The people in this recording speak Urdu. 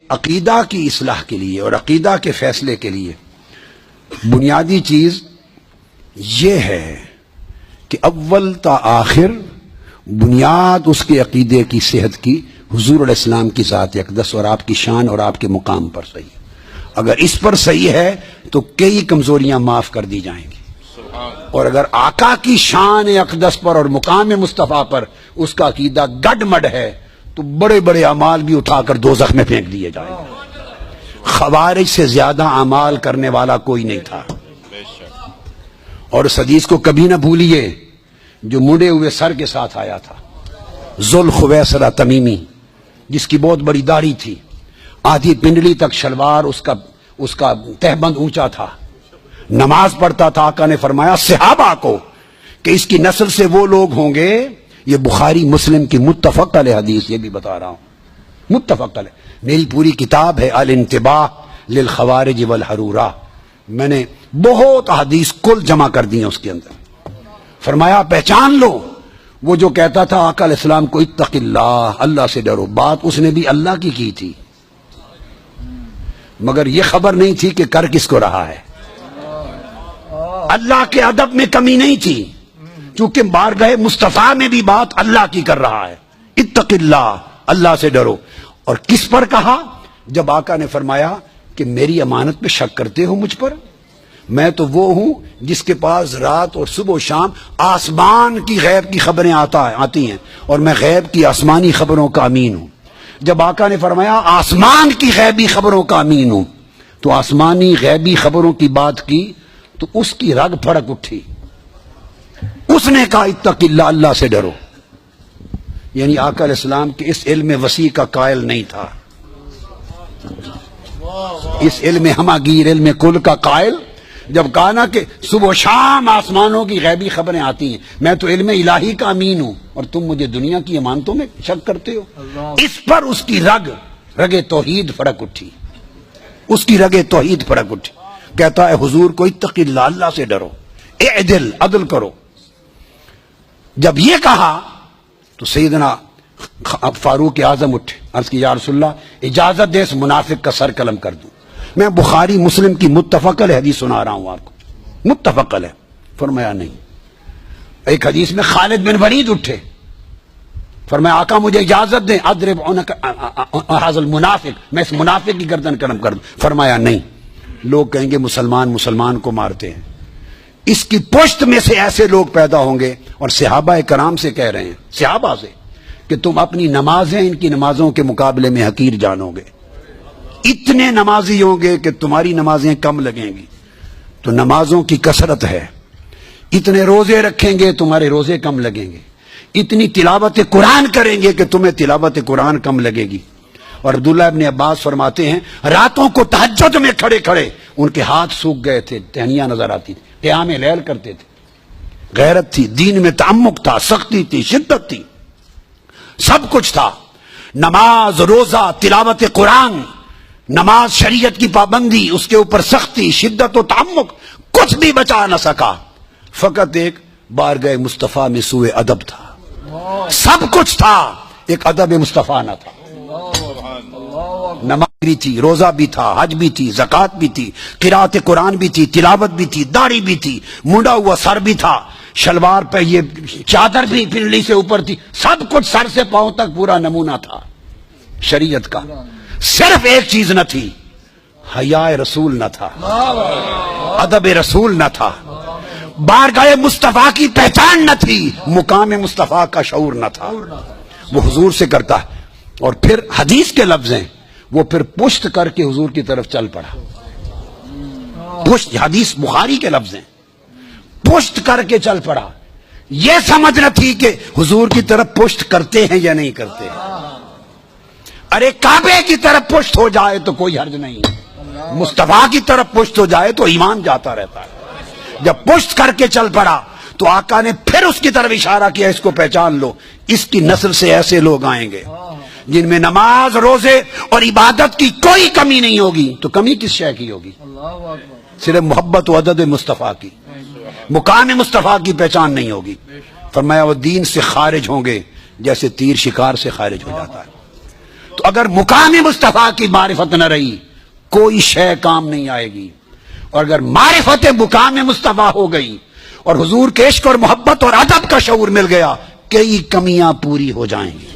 عقیدہ کی اصلاح کے لیے اور عقیدہ کے فیصلے کے لیے بنیادی چیز یہ ہے کہ اول تا آخر بنیاد اس کے عقیدے کی صحت کی حضور علیہ السلام کی ذات اقدس اور آپ کی شان اور آپ کے مقام پر صحیح. اگر اس پر صحیح ہے تو کئی کمزوریاں معاف کر دی جائیں گی، اور اگر آقا کی شان اقدس پر اور مقام مصطفیٰ پر اس کا عقیدہ گڈ مڈ ہے تو بڑے بڑے اعمال بھی اٹھا کر دوزخ میں پھینک دیے جائیں گے. خوارج سے زیادہ اعمال کرنے والا کوئی نہیں تھا. اور اس حدیث کو کبھی نہ بھولیے جو مڑے ہوئے سر کے ساتھ آیا تھا، ذوالخویسرہ تمیمی، جس کی بہت بڑی داڑھی تھی، آدھی پنڈلی تک شلوار اس کا تہبند اونچا تھا، نماز پڑھتا تھا. آقا نے فرمایا صحابہ کو کہ اس کی نسل سے وہ لوگ ہوں گے، یہ بخاری مسلم کی متفق علیہ حدیث، یہ بھی بتا رہا ہوں متفق علیہ. میری پوری کتاب ہے الانتباہ للخوارج والحرورہ، میں نے بہت حدیث کل جمع کر دی ہیں اس کے اندر. فرمایا پہچان لو وہ جو کہتا تھا آقا علیہ السلام کو اتق اللہ، اللہ سے ڈرو، بات اس نے بھی اللہ کی تھی، مگر یہ خبر نہیں تھی کہ کر کس کو رہا ہے. اللہ کے ادب میں کمی نہیں تھی، چونکہ بارگاہ مصطفیٰ میں بھی بات اللہ کی کر رہا ہے، اتق اللہ، اللہ سے ڈرو. اور کس پر کہا؟ جب آقا نے فرمایا کہ میری امانت پہ شک کرتے ہو مجھ پر، میں تو وہ ہوں جس کے پاس رات اور صبح و شام آسمان کی غیب کی خبریں آتی ہیں، اور میں غیب کی آسمانی خبروں کا امین ہوں. جب آقا نے فرمایا آسمان کی غیبی خبروں کا امین ہوں، تو آسمانی غیبی خبروں کی بات کی تو اس کی رگ پھڑک اٹھی. اس نے کہا اتق اللہ، اللہ سے ڈرو. یعنی آقا علیہ السلام کے اس علم وسیع کا قائل نہیں تھا، اس علم ہماگیر، علم کل کا قائل. جب کہا نا کہ صبح و شام آسمانوں کی غیبی خبریں آتی ہیں، میں تو علم الہی کا امین ہوں اور تم مجھے دنیا کی امانتوں میں شک کرتے ہو. اس پر اس کی رگ توحید پھڑک اٹھی، اس کی رگ توحید پھڑک اٹھی. کہتا ہے حضور کو اتق اللہ، اللہ سے ڈرو، اعدل، عدل کرو. جب یہ کہا تو سیدنا فاروق اعظم اٹھے، عرض کی یا رسول اللہ اجازت دے اس منافق کا سر قلم کر دوں. میں بخاری مسلم کی متفق علیہ حدیث سنا رہا ہوں آپ کو، متفق علیہ. فرمایا نہیں. ایک حدیث میں خالد بن ولید اٹھے، فرمایا آقا مجھے اجازت دیں اضرب عنق ھذا المنافق، میں اس منافق کی گردن قلم کر دوں. فرمایا نہیں. لوگ کہیں گے مسلمان کو مارتے ہیں. اس کی پشت میں سے ایسے لوگ پیدا ہوں گے، اور صحابہ کرام سے کہہ رہے ہیں، صحابہ سے، کہ تم اپنی نمازیں ان کی نمازوں کے مقابلے میں حقیر جانو گے. اتنے نمازی ہوں گے کہ تمہاری نمازیں کم لگیں گی. تو نمازوں کی کثرت ہے. اتنے روزے رکھیں گے تمہارے روزے کم لگیں گے. اتنی تلاوت قرآن کریں گے کہ تمہیں تلاوت قرآن کم لگے گی. اور عبداللہ ابن عباس فرماتے ہیں راتوں کو تہجد میں کھڑے کھڑے ان کے ہاتھ سوکھ گئے تھے، ٹہنیاں نظر آتی تھی، قیام لیل کرتے تھے. غیرت تھی، دین میں تعمق تھا، سختی تھی، شدت تھی، سب کچھ تھا. نماز، روزہ، تلاوت قرآن، نماز، شریعت کی پابندی، اس کے اوپر سختی، شدت و تعمق، کچھ بھی بچا نہ سکا. فقط ایک بارگاہ مصطفیٰ میں سوء ادب تھا. سب کچھ تھا، ایک ادب مصطفیٰ نہ تھا. نماز بھی تھی، روزہ بھی تھا، حج بھی تھی، زکوٰۃ بھی تھی، قرات قرآن بھی تھی، تلاوت بھی تھی، داڑھی بھی تھی، منڈا ہوا سر بھی تھا، شلوار پہ یہ چادر بھی پنڈلی سے اوپر تھی. سب کچھ سر سے پاؤں تک پورا نمونہ تھا شریعت کا. صرف ایک چیز نہ تھی، حیا رسول نہ تھا، ادب رسول نہ تھا، بارگاہ مصطفیٰ کی پہچان نہ تھی، مقام مصطفیٰ کا شعور نہ تھا. وہ حضور سے کرتا ہے. اور پھر حدیث کے لفظ ہیں، وہ پھر پشت کر کے حضور کی طرف چل پڑا. پشت، حدیث بخاری کے لفظ ہیں، پشت کر کے چل پڑا. یہ سمجھ نہ تھی کہ حضور کی طرف پشت کرتے ہیں یا نہیں کرتے. ارے کعبے کی طرف پشت ہو جائے تو کوئی حرج نہیں، مصطفیٰ کی طرف پشت ہو جائے تو ایمان جاتا رہتا ہے. جب پشت کر کے چل پڑا تو آقا نے پھر اس کی طرف اشارہ کیا، اس کو پہچان لو، اس کی نسل سے ایسے لوگ آئیں گے جن میں نماز، روزے اور عبادت کی کوئی کمی نہیں ہوگی. تو کمی کس شے کی ہوگی؟ صرف محبت و عدد مصطفیٰ کی، مقام مصطفیٰ کی پہچان نہیں ہوگی. فرمایا وہ دین سے خارج ہوں گے جیسے تیر شکار سے خارج ہو جاتا ہے. تو اگر مقام مصطفیٰ کی معرفت نہ رہی کوئی شے کام نہیں آئے گی، اور اگر معرفت مقام مصطفیٰ ہو گئی اور حضور کے عشق اور محبت اور ادب کا شعور مل گیا، کئی کمیاں پوری ہو جائیں گی۔